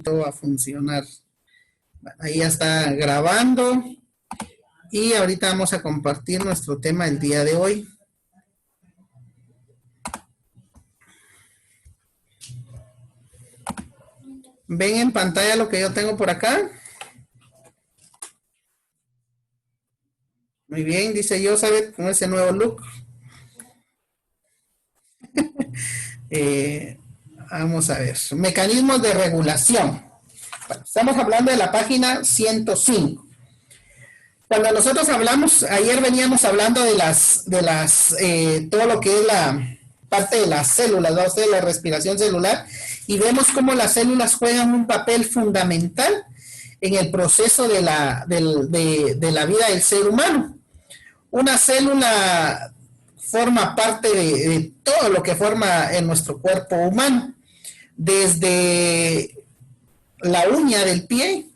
todo va a funcionar. Bueno, ahí ya está grabando. Y ahorita vamos a compartir nuestro tema el día de hoy. ¿Ven en pantalla lo que yo tengo por acá? Muy bien, dice yo, ¿sabe? Con ese nuevo look. Vamos a ver. Mecanismos de regulación. Bueno, estamos hablando de la página 105. Cuando nosotros hablamos, ayer veníamos hablando de todo lo que es la parte de las células, ¿no? De la respiración celular, y vemos cómo las células juegan un papel fundamental en el proceso de la vida del ser humano. Una célula forma parte de todo lo que forma en nuestro cuerpo humano, desde la uña del pie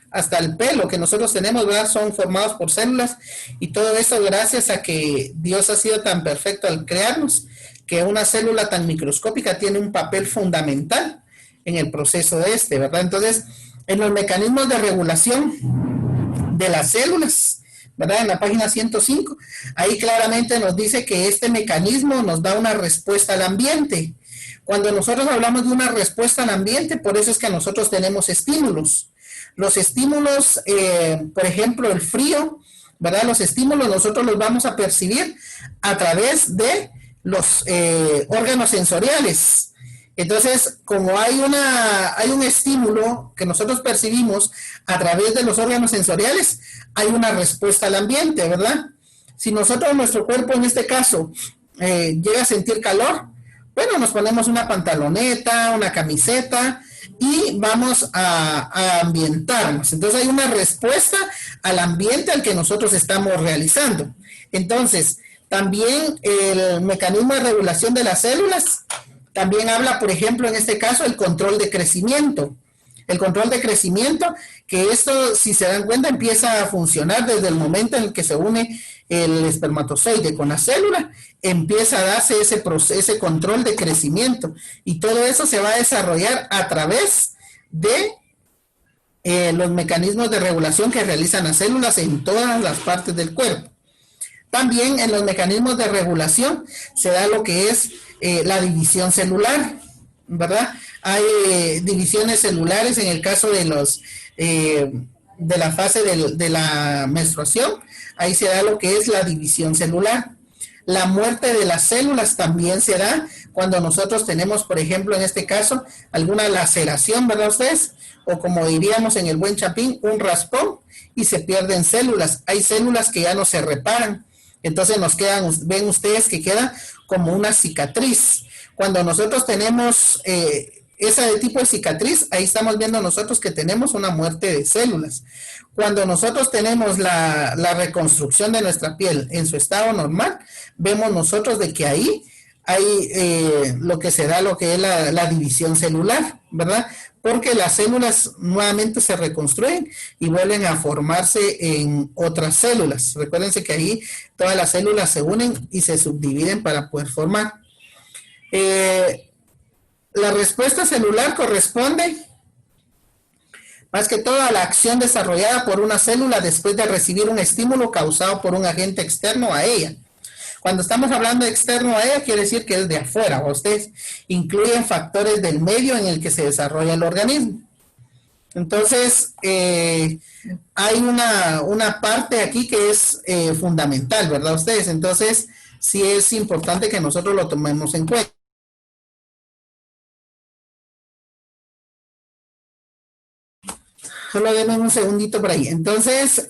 hasta el pelo que nosotros tenemos, ¿verdad? Son formados por células, y todo eso gracias a que Dios ha sido tan perfecto al crearnos, que una célula tan microscópica tiene un papel fundamental en el proceso ¿verdad? Entonces, en los mecanismos de regulación de las células, ¿verdad? En la página 105, ahí claramente nos dice que este mecanismo nos da una respuesta al ambiente. Cuando nosotros hablamos de una respuesta al ambiente, por eso es que nosotros tenemos estímulos. Los estímulos, por ejemplo, el frío, ¿verdad? Los estímulos nosotros los vamos a percibir a través de los órganos sensoriales. Entonces, como hay un estímulo que nosotros percibimos a través de los órganos sensoriales, hay una respuesta al ambiente, ¿verdad? Si nosotros, nuestro cuerpo en este caso, llega a sentir calor, bueno, nos ponemos una pantaloneta, una camiseta y vamos a ambientarnos. Entonces hay una respuesta al ambiente al que nosotros estamos realizando. Entonces, también el mecanismo de regulación de las células también habla, por ejemplo, en este caso, el control de crecimiento. El control de crecimiento, que esto, si se dan cuenta, empieza a funcionar desde el momento en el que se une el espermatozoide con la célula, empieza a darse ese control de crecimiento, y todo eso se va a desarrollar a través de los mecanismos de regulación que realizan las células en todas las partes del cuerpo. También en los mecanismos de regulación se da lo que es la división celular, ¿verdad? Hay divisiones celulares en el caso de la fase de la menstruación. Ahí se da lo que es la división celular. La muerte de las células también se da cuando nosotros tenemos, por ejemplo, en este caso, alguna laceración, ¿verdad ustedes? O como diríamos en el buen chapín, un raspón, y se pierden células. Hay células que ya no se reparan. Entonces ven ustedes que queda como una cicatriz. Cuando nosotros tenemos ese tipo de cicatriz, ahí estamos viendo nosotros que tenemos una muerte de células. Cuando nosotros tenemos la reconstrucción de nuestra piel en su estado normal, vemos nosotros de que ahí hay lo que se da, lo que es la división celular, ¿verdad? Porque las células nuevamente se reconstruyen y vuelven a formarse en otras células. Recuérdense que ahí todas las células se unen y se subdividen para poder formar. La respuesta celular corresponde más que todo a la acción desarrollada por una célula después de recibir un estímulo causado por un agente externo a ella. Cuando estamos hablando de externo a ella, quiere decir que es de afuera. Ustedes incluyen factores del medio en el que se desarrolla el organismo. Entonces, hay una parte aquí que es fundamental, ¿verdad ustedes? Entonces, sí es importante que nosotros lo tomemos en cuenta. Solo denme un segundito por ahí. Entonces,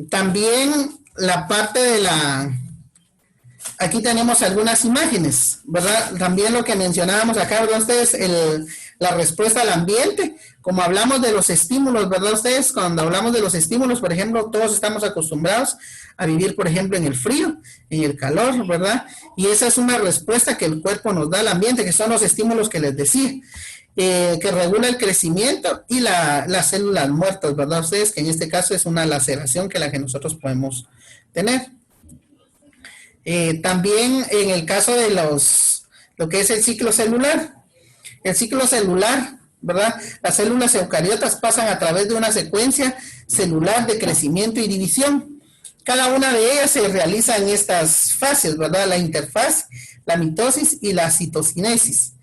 también la parte de aquí tenemos algunas imágenes, ¿verdad? También lo que mencionábamos acá, ¿verdad ustedes? La respuesta al ambiente. Como hablamos de los estímulos, ¿verdad ustedes? Cuando hablamos de los estímulos, por ejemplo, todos estamos acostumbrados a vivir, por ejemplo, en el frío, en el calor, ¿verdad? Y esa es una respuesta que el cuerpo nos da al ambiente, que son los estímulos que les decía. Que regula el crecimiento y las células muertas, ¿verdad ustedes? Que en este caso es una laceración que nosotros podemos tener. También en el caso de lo que es el ciclo celular, ¿verdad? Las células eucariotas pasan a través de una secuencia celular de crecimiento y división. Cada una de ellas se realiza en estas fases, ¿verdad? La interfaz, la mitosis y la citocinesis.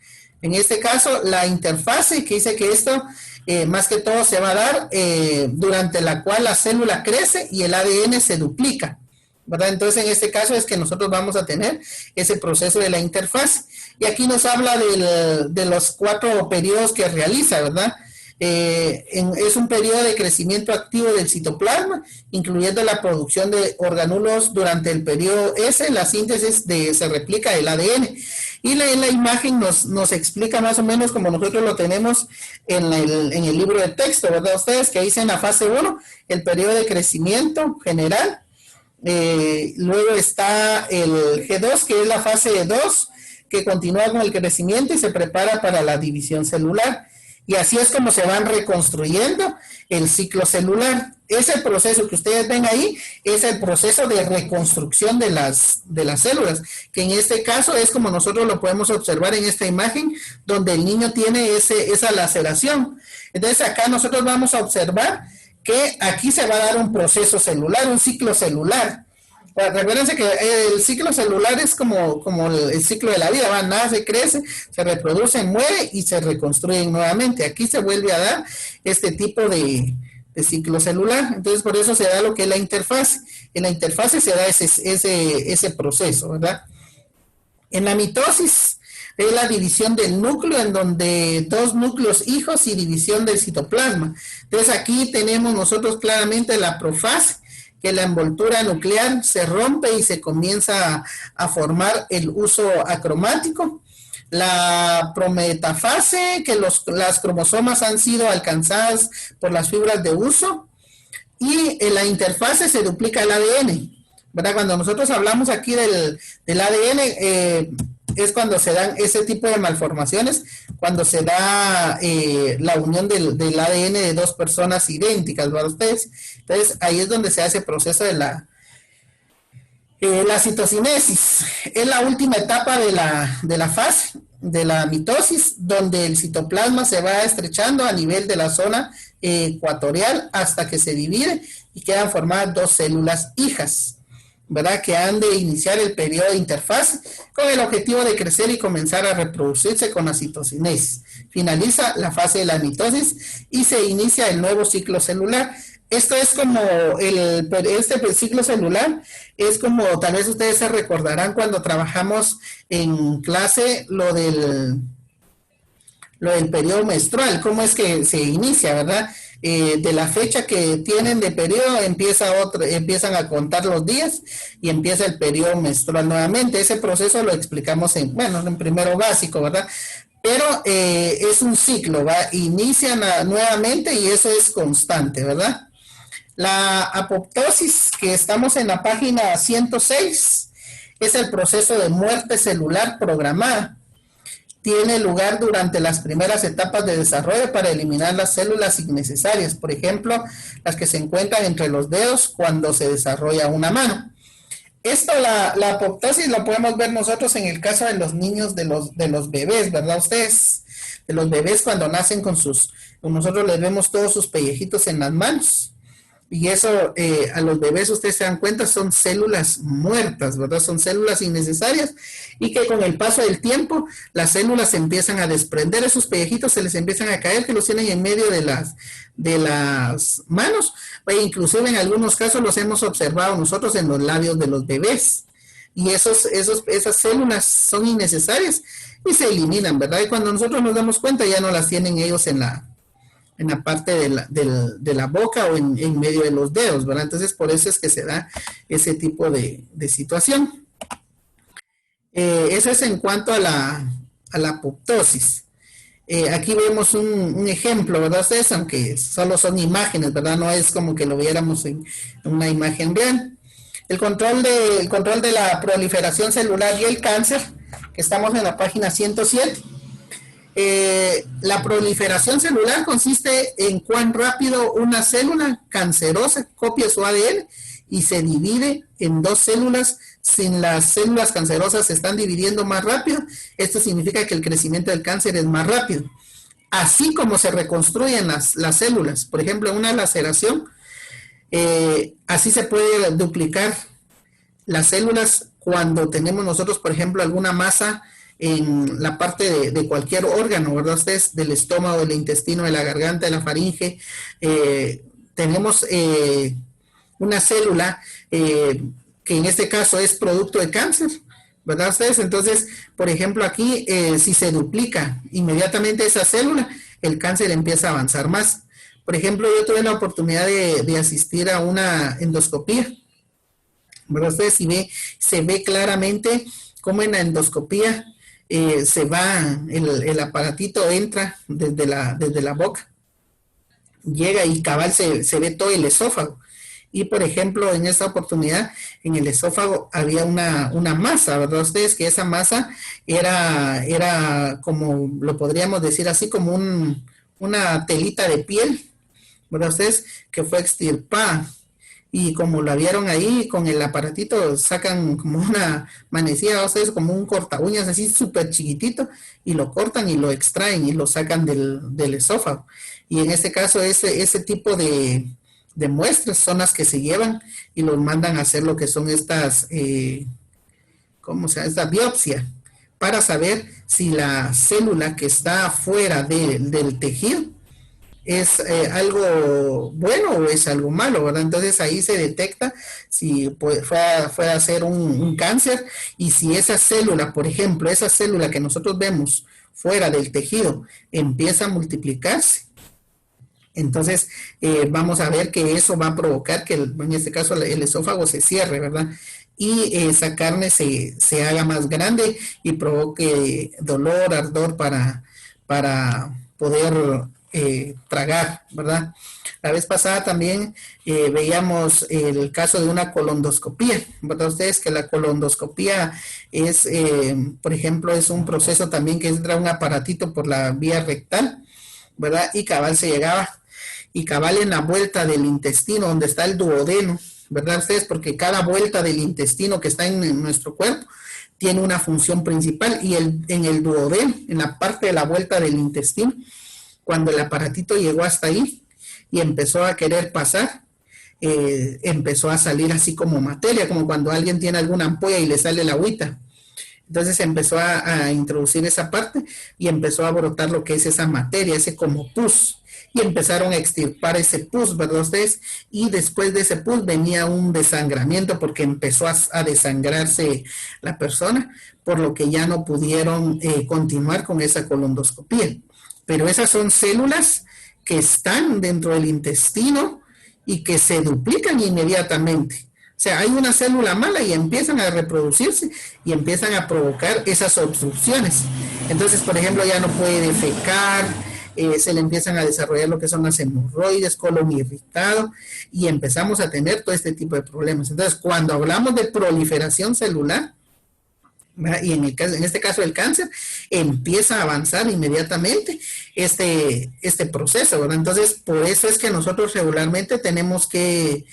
En este caso, la interfase, que dice que esto más que todo se va a dar durante la cual la célula crece y el ADN se duplica, ¿verdad? Entonces, en este caso es que nosotros vamos a tener ese proceso de la interfaz. Y aquí nos habla de los 4 periodos que realiza, ¿verdad? Es un periodo de crecimiento activo del citoplasma, incluyendo la producción de organulos durante el periodo S, la síntesis se replica el ADN. Y la imagen nos explica más o menos como nosotros lo tenemos en el libro de texto, ¿verdad? Ustedes que dice en la fase 1, el periodo de crecimiento general. Luego está el G2, que es la fase 2, que continúa con el crecimiento y se prepara para la división celular. Y así es como se van reconstruyendo el ciclo celular. Ese proceso que ustedes ven ahí es el proceso de reconstrucción de las células, que en este caso es como nosotros lo podemos observar en esta imagen, donde el niño tiene esa laceración. Entonces acá nosotros vamos a observar que aquí se va a dar un proceso celular, un ciclo celular. Recuérdense que el ciclo celular es como el ciclo de la vida, va, nace, crece, se reproduce, muere y se reconstruye nuevamente. Aquí se vuelve a dar este tipo de ciclo celular. Entonces, por eso se da lo que es la interfaz. En la interfaz se da ese proceso, ¿verdad? En la mitosis es la división del núcleo, en donde 2 núcleos hijos y división del citoplasma. Entonces, aquí tenemos nosotros claramente la profase, que la envoltura nuclear se rompe y se comienza a formar el uso acromático. La prometafase, que las cromosomas han sido alcanzadas por las fibras de uso. Y en la interfase se duplica el ADN, ¿verdad? Cuando nosotros hablamos aquí del ADN, es cuando se dan ese tipo de malformaciones, cuando se da la unión del ADN de 2 personas idénticas, ¿verdad ustedes? Entonces, ahí es donde se hace el proceso de la citocinesis. Es la última etapa de la fase de la mitosis, donde el citoplasma se va estrechando a nivel de la zona ecuatorial hasta que se divide y quedan formadas 2 células hijas, ¿verdad? Que han de iniciar el periodo de interfaz con el objetivo de crecer y comenzar a reproducirse con la citocinesis. Finaliza la fase de la mitosis y se inicia el nuevo ciclo celular. Esto es como este ciclo celular, es como tal vez ustedes se recordarán cuando trabajamos en clase lo del periodo menstrual, cómo es que se inicia, ¿verdad? De la fecha que tienen de periodo empiezan a contar los días y empieza el periodo menstrual nuevamente. Ese proceso lo explicamos en primero básico, ¿verdad? Pero es un ciclo, ¿va? Inician nuevamente y eso es constante, ¿verdad? La apoptosis, que estamos en la página 106, es el proceso de muerte celular programada. Tiene lugar durante las primeras etapas de desarrollo para eliminar las células innecesarias, por ejemplo, las que se encuentran entre los dedos cuando se desarrolla una mano. Esto, la apoptosis, lo podemos ver nosotros en el caso de los niños, de los bebés, ¿verdad ustedes? De los bebés cuando nacen nosotros les vemos todos sus pellejitos en las manos. Y eso, a los bebés, ustedes se dan cuenta, son células muertas, ¿verdad? Son células innecesarias y que con el paso del tiempo, las células se empiezan a desprender, esos pellejitos se les empiezan a caer, que los tienen en medio de las manos. Inclusive en algunos casos los hemos observado nosotros en los labios de los bebés. Y esas células son innecesarias y se eliminan, ¿verdad? Y cuando nosotros nos damos cuenta, ya no las tienen ellos en la parte de la boca o en medio de los dedos, ¿verdad? Entonces, por eso es que se da ese tipo de situación. Eso es en cuanto a la apoptosis. Aquí vemos un ejemplo, ¿verdad? Ustedes, aunque solo son imágenes, ¿verdad? No es como que lo viéramos en una imagen real. El control de la proliferación celular y el cáncer, que estamos en la página 107. La proliferación celular consiste en cuán rápido una célula cancerosa copia su ADN y se divide en 2 células. Si las células cancerosas se están dividiendo más rápido, esto significa que el crecimiento del cáncer es más rápido. así como se reconstruyen las células. Por ejemplo, en una laceración, así se puede duplicar las células cuando tenemos nosotros, por ejemplo, alguna masa en la parte de cualquier órgano, ¿verdad? Ustedes, del estómago, del intestino, de la garganta, de la faringe, tenemos una célula que en este caso es producto de cáncer, ¿verdad ustedes? Entonces, por ejemplo, aquí, si se duplica inmediatamente esa célula, el cáncer empieza a avanzar más. Por ejemplo, yo tuve la oportunidad de asistir a una endoscopía, ¿verdad? Ustedes se ve claramente cómo en la endoscopía el aparatito entra desde la boca, llega y cabal se ve todo el esófago. Y por ejemplo, en esta oportunidad, en el esófago había una masa, ¿verdad ustedes? Que esa masa era como, lo podríamos decir así, como una telita de piel, ¿verdad ustedes? Que fue extirpada. Y como la vieron ahí, con el aparatito sacan como una manecilla, ustedes como un corta uñas así súper chiquitito, y lo cortan y lo extraen y lo sacan del esófago. Y en este caso, ese tipo de muestras son las que se llevan y los mandan a hacer lo que son estas, ¿cómo se llama? Esta biopsia, para saber si la célula que está fuera del tejido es algo bueno o es algo malo, ¿verdad? Entonces ahí se detecta si fue a ser un cáncer, y si esa célula, por ejemplo, esa célula que nosotros vemos fuera del tejido empieza a multiplicarse, entonces vamos a ver que eso va a provocar que en este caso el esófago se cierre, ¿verdad? Y esa carne se haga más grande y provoque dolor, ardor para poder tragar, ¿verdad? La vez pasada también veíamos el caso de una colondoscopía, ¿verdad? Ustedes que la colondoscopía es, por ejemplo, es un proceso también que entra un aparatito por la vía rectal, ¿verdad? Y cabal se llegaba, y cabal en la vuelta del intestino, donde está el duodeno, ¿verdad ustedes? Porque cada vuelta del intestino que está en nuestro cuerpo tiene una función principal, y en el duodeno, en la parte de la vuelta del intestino, cuando el aparatito llegó hasta ahí y empezó a querer pasar, empezó a salir así como materia, como cuando alguien tiene alguna ampolla y le sale la agüita. Entonces empezó a introducir esa parte y empezó a brotar lo que es esa materia, ese como pus. Y empezaron a extirpar ese pus, ¿verdad ustedes? Y después de ese pus venía un desangramiento, porque empezó a desangrarse la persona, por lo que ya no pudieron continuar con esa colondoscopía. Pero esas son células que están dentro del intestino y que se duplican inmediatamente. O sea, hay una célula mala y empiezan a reproducirse y empiezan a provocar esas obstrucciones. Entonces, por ejemplo, ya no puede defecar, se le empiezan a desarrollar lo que son las hemorroides, colon irritado, y empezamos a tener todo este tipo de problemas. Entonces, cuando hablamos de proliferación celular, ¿verdad? Y en este caso el cáncer, empieza a avanzar inmediatamente este proceso, ¿verdad? Entonces, por eso es que nosotros regularmente tenemos que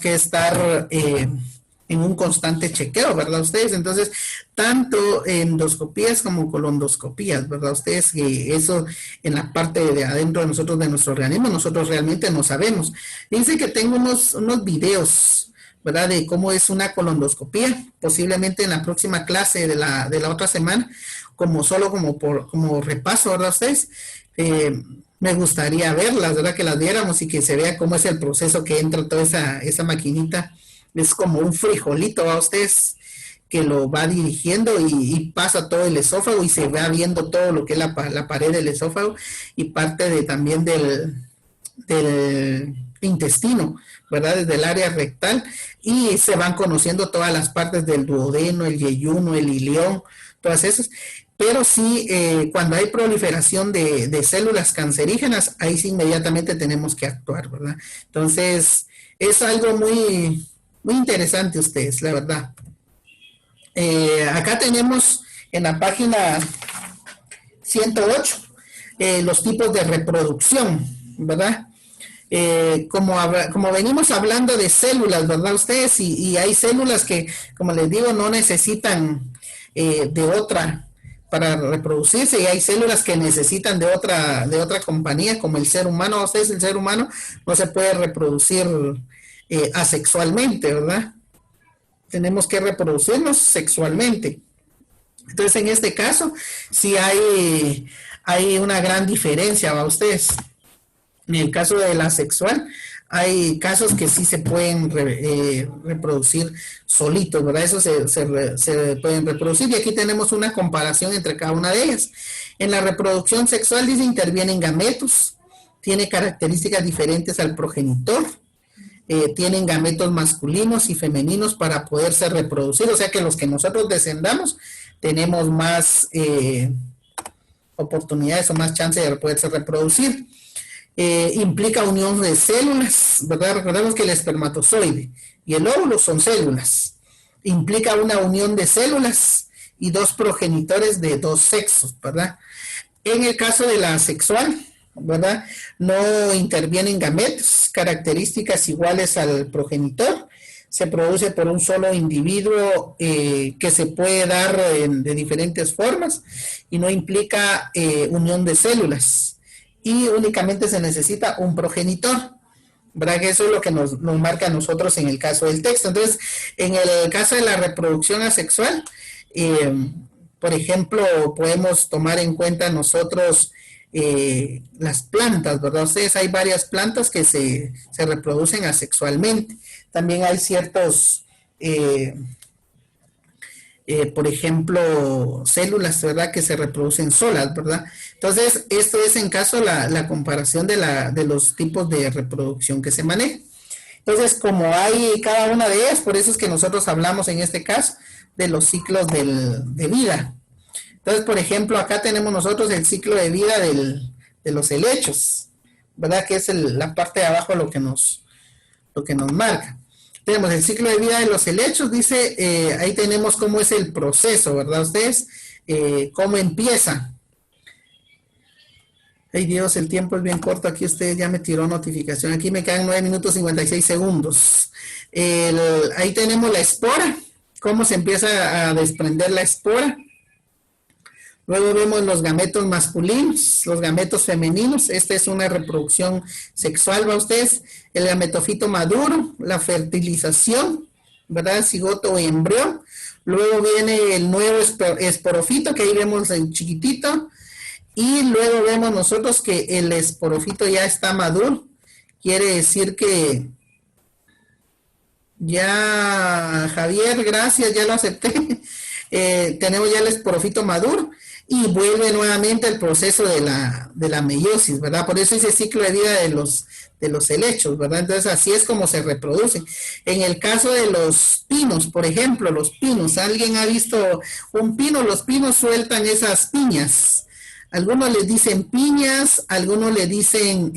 estar en un constante chequeo, ¿verdad ustedes? Entonces, tanto endoscopías como colondoscopías, ¿verdad ustedes? Eso en la parte de adentro de nosotros, de nuestro organismo, nosotros realmente no sabemos. Fíjense que tengo unos videos, ¿verdad? De cómo es una colondoscopía, posiblemente en la próxima clase de la otra semana, como repaso, ¿verdad ustedes? Me gustaría verlas, ¿verdad? Que las viéramos y que se vea cómo es el proceso que entra toda esa maquinita. Es como un frijolito, ¿verdad ustedes? Que lo va dirigiendo y pasa todo el esófago y se va viendo todo lo que es la pared del esófago y parte también del intestino, ¿verdad? Desde el área rectal, y se van conociendo todas las partes del duodeno, el yeyuno, el ileón, todas esas. Pero sí, cuando hay proliferación de células cancerígenas, ahí sí inmediatamente tenemos que actuar, ¿verdad? Entonces, es algo muy, muy interesante ustedes, la verdad. Acá tenemos en la página 108 los tipos de reproducción, ¿verdad? Como venimos hablando de células, ¿verdad ustedes? Y hay células que, como les digo, no necesitan de otra para reproducirse, y hay células que necesitan de otra compañía, como el ser humano. Ustedes, el ser humano no se puede reproducir asexualmente, ¿verdad? Tenemos que reproducirnos sexualmente. Entonces, en este caso, sí hay una gran diferencia, ¿va ustedes? En el caso de la sexual, hay casos que sí se pueden reproducir solitos, ¿verdad? Eso se pueden reproducir, y aquí tenemos una comparación entre cada una de ellas. En la reproducción sexual, dice, intervienen gametos, tiene características diferentes al progenitor, tienen gametos masculinos y femeninos para poderse reproducir, o sea que los que nosotros descendamos tenemos más oportunidades o más chance de poderse reproducir. Implica unión de células, ¿verdad? Recordemos que el espermatozoide y el óvulo son células. Implica una unión de células y dos progenitores de dos sexos, ¿verdad? En el caso de la sexual, ¿verdad? No intervienen gametos, características iguales al progenitor. Se produce por un solo individuo que se puede dar de diferentes formas y no implica unión de células. Y únicamente se necesita un progenitor, ¿verdad? Que eso es lo que nos marca a nosotros en el caso del texto. Entonces, en el caso de la reproducción asexual, por ejemplo, podemos tomar en cuenta nosotros las plantas, ¿verdad? Ustedes, hay varias plantas que se reproducen asexualmente. También hay ciertos, por ejemplo, células, ¿verdad?, que se reproducen solas, ¿verdad? Entonces, esto es en caso la comparación de los tipos de reproducción que se manejan. Entonces, como hay cada una de ellas, por eso es que nosotros hablamos en este caso de los ciclos de vida. Entonces, por ejemplo, acá tenemos nosotros el ciclo de vida de los helechos, ¿verdad? Que es la parte de abajo lo que nos marca. Tenemos el ciclo de vida de los helechos, dice, ahí tenemos cómo es el proceso, ¿verdad? Ustedes, cómo empieza. Ay Dios, el tiempo es bien corto, aquí usted ya me tiró notificación, aquí me quedan 9 minutos 56 segundos. Ahí tenemos la espora, cómo se empieza a desprender la espora. Luego vemos los gametos masculinos, los gametos femeninos. Esta es una reproducción sexual, ¿va ustedes? El gametofito maduro, la fertilización, ¿verdad? Cigoto o embrión. Luego viene el nuevo esporofito, que ahí vemos el chiquitito. Y luego vemos nosotros que el esporofito ya está maduro. Quiere decir que ya, Javier, gracias, ya lo acepté. Tenemos ya el esporofito maduro. Y vuelve nuevamente el proceso de la meiosis, ¿verdad? Por eso ese ciclo de vida de los helechos, ¿verdad? Entonces así es como se reproducen. En el caso de los pinos, por ejemplo, los pinos, ¿alguien ha visto un pino? Los pinos sueltan esas piñas. Algunos les dicen piñas, algunos le dicen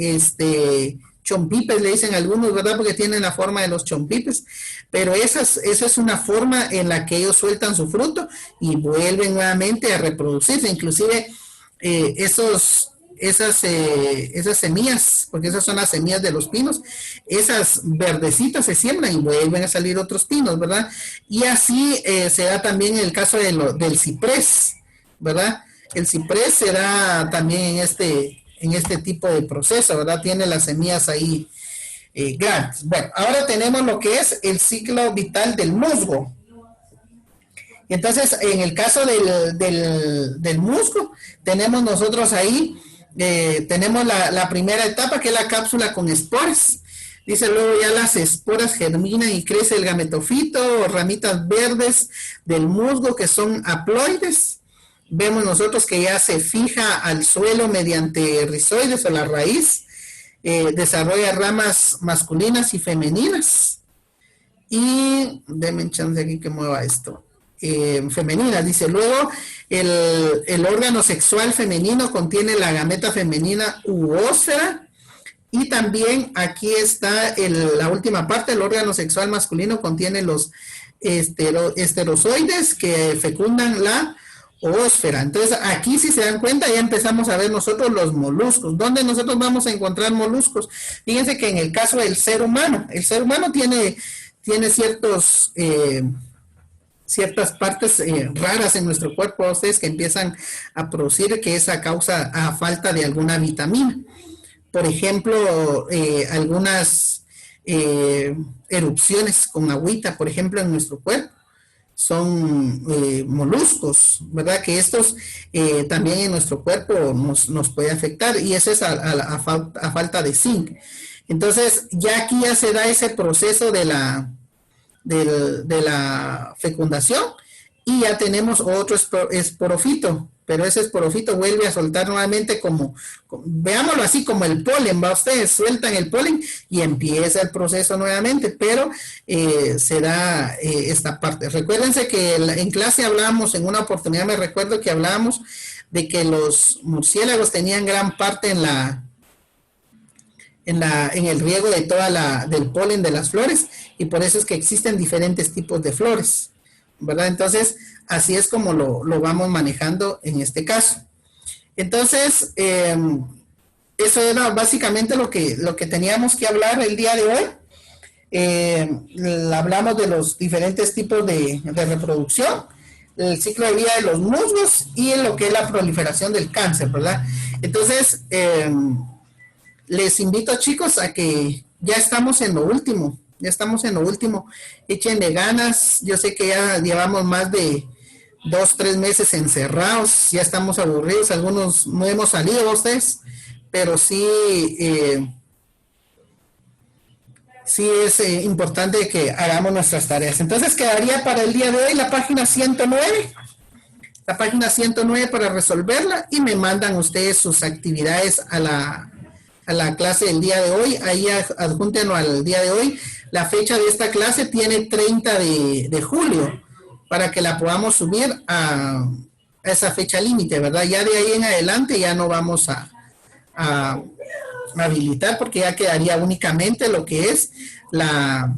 chompipes, le dicen algunos, ¿verdad? Porque tienen la forma de los chompipes, pero esa es una forma en la que ellos sueltan su fruto y vuelven nuevamente a reproducirse. Inclusive esas semillas, porque esas son las semillas de los pinos, esas verdecitas se siembran y vuelven a salir otros pinos, ¿verdad? Y así se da también el caso del ciprés, ¿verdad? El ciprés se da también en este tipo de proceso, ¿verdad? Tiene las semillas ahí grandes. Bueno, ahora tenemos lo que es el ciclo vital del musgo. Y entonces, en el caso del musgo, tenemos nosotros ahí, tenemos la primera etapa, que es la cápsula con esporas. Dice, luego ya las esporas germinan y crece el gametofito o ramitas verdes del musgo, que son haploides. Vemos nosotros que ya se fija al suelo mediante rizoides o la raíz, desarrolla ramas masculinas y femeninas. Y denme chance aquí que mueva esto. Femeninas, dice, luego el órgano sexual femenino contiene la gameta femenina u ósfera, y también aquí está la última parte, el órgano sexual masculino contiene los esterozoides que fecundan la ósfera. Entonces aquí, si se dan cuenta, ya empezamos a ver nosotros los moluscos. ¿Dónde nosotros vamos a encontrar moluscos? Fíjense que en el caso del ser humano, el ser humano tiene ciertos ciertas partes raras en nuestro cuerpo, ustedes que empiezan a producir, que es a causa a falta de alguna vitamina. Por ejemplo, algunas erupciones con agüita, por ejemplo, en nuestro cuerpo son moluscos, ¿verdad? Que estos también en nuestro cuerpo nos puede afectar y eso es a falta de zinc. Entonces, ya aquí ya se da ese proceso de la fecundación y ya tenemos otro esporofito, pero ese esporofito vuelve a soltar nuevamente veámoslo así, como el polen, va, ustedes sueltan el polen y empieza el proceso nuevamente, pero se da esta parte. Recuérdense que en clase hablábamos, en una oportunidad me recuerdo que hablábamos de que los murciélagos tenían gran parte en el riego de del polen de las flores, y por eso es que existen diferentes tipos de flores, ¿verdad? Entonces, así es como lo vamos manejando en este caso. Entonces, eso era básicamente lo que teníamos que hablar el día de hoy. Hablamos de los diferentes tipos de reproducción, el ciclo de vida de los musgos y lo que es la proliferación del cáncer, ¿verdad? Entonces, les invito, chicos, a que ya estamos en lo último, échenle ganas. Yo sé que ya llevamos más de 2, 3 meses encerrados, ya estamos aburridos, algunos no hemos salido, ustedes, pero sí, sí es importante que hagamos nuestras tareas. Entonces quedaría para el día de hoy la página 109, para resolverla, y me mandan ustedes sus actividades a la clase del día de hoy. Ahí adjúntenlo al día de hoy. La fecha de esta clase tiene 30 de julio para que la podamos subir a esa fecha límite, ¿verdad? Ya de ahí en adelante ya no vamos a habilitar, porque ya quedaría únicamente lo que es la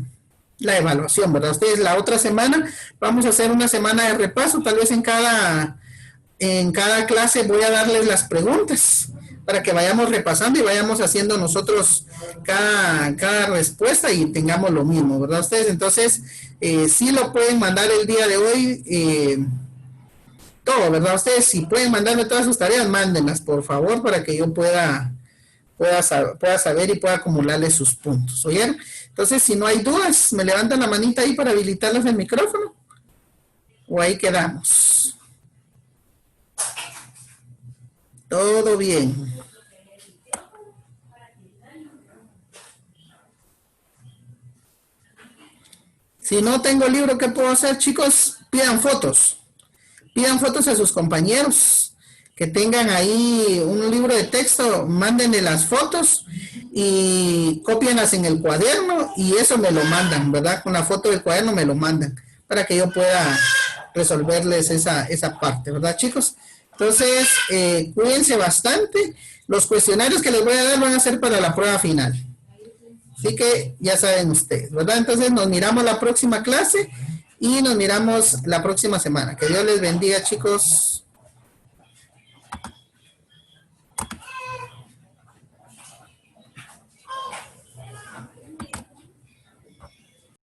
evaluación, ¿verdad? Ustedes la otra semana vamos a hacer una semana de repaso, tal vez en cada clase voy a darles las preguntas para que vayamos repasando y vayamos haciendo nosotros cada respuesta y tengamos lo mismo, ¿verdad? Ustedes, entonces, sí lo pueden mandar el día de hoy, todo, ¿verdad? Ustedes, si pueden mandarme todas sus tareas, mándenlas, por favor, para que yo pueda saber y pueda acumularles sus puntos, ¿oyeron? Entonces, si no hay dudas, me levantan la manita ahí para habilitarles el micrófono, o ahí quedamos. Todo bien. Si no tengo libro, ¿qué puedo hacer, chicos? Pidan fotos a sus compañeros que tengan ahí un libro de texto, mándenle las fotos y cópienlas en el cuaderno y eso me lo mandan, ¿verdad? Con la foto del cuaderno me lo mandan para que yo pueda resolverles esa parte, ¿verdad, chicos? Entonces, cuídense bastante. Los cuestionarios que les voy a dar van a ser para la prueba final. Así que ya saben ustedes, ¿verdad? Entonces nos miramos la próxima clase y nos miramos la próxima semana. Que Dios les bendiga, chicos.